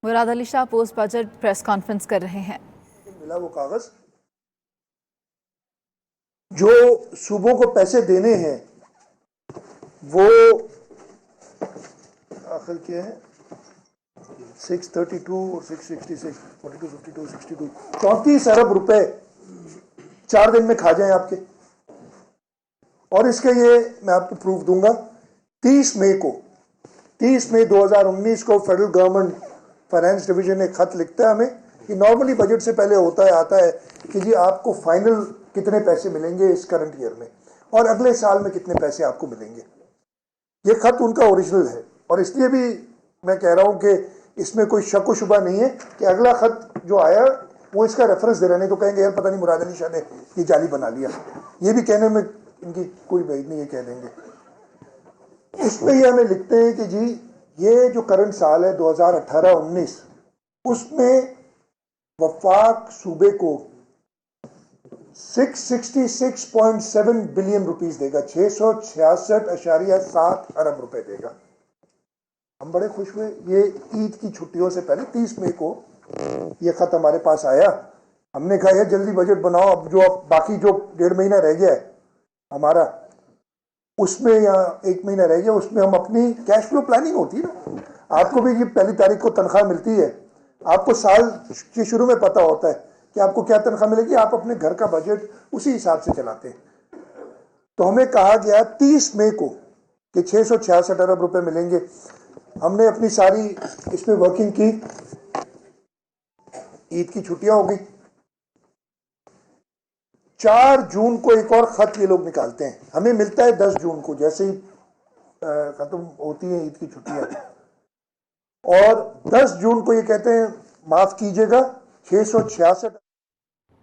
मुराद Ali Shah post budget press conference कर रहे हैं। मिला वो कागज जो सूबों को पैसे देने हैं वो आखिर क्या है 632 और 666 42 52 62 34 अरब रुपए 4 दिन में खा जाएं आपके। और इसके ये मैं आपको प्रूफ दूंगा। 30 मई 2019 को फेडरल गवर्नमेंट फाइनेंस डिवीजन एक खत लिखता है हमें कि नॉर्मली बजट से पहले आता है कि जी आपको फाइनल कितने पैसे मिलेंगे इस करंट ईयर में और अगले साल में कितने पैसे आपको मिलेंगे। ये खत उनका ओरिजिनल है और इसलिए भी मैं कह रहा हूं कि इसमें कोई शक व शुबा नहीं है कि अगला खत जो आया वो इसका रेफरेंस दे रहे, नहीं तो कहेंगे यार पता नहीं मुराद अली शाह ने ये जाली बना लिया। ये भी कहने में इनकी कोई बैद नहीं, ये कह देंगे। इसमें ये हमें लिखते हैं कि जी ये जो करंट साल है 2018-19 उसमें वफाक सूबे को 666.7 बिलियन रुपीस देगा, 666.7 अरब रुपए देगा। हम बड़े खुश हुए। ये ईद की छुट्टियों से पहले 30 मई को ये खत हमारे पास आया। हमने कहा यार जल्दी बजट बनाओ, अब जो बाकी जो 1.5 महीना रह गया है हमारा उसमें या 1 महीना रह गया उसमें हम अपनी कैश फ्लो प्लानिंग होती है ना। आपको भी ये 1 तारीख को तनख्वाह मिलती है, आपको साल के शुरू में पता होता है कि आपको क्या तनख्वाह मिलेगी, आप अपने घर का बजट उसी हिसाब से चलाते हैं। तो हमें कहा गया 30 मई को कि 666 अरब रुपए मिलेंगे। हमने अपनी सारी इसमें वर्किंग की, ईद की छुट्टियां हो गई। 4 जून को एक और खत ये लोग निकालते हैं, हमें मिलता है 10 जून को, जैसे ही खत्म होती है ईद की छुट्टियां। और 10 जून को ये कहते हैं माफ कीजिएगा 666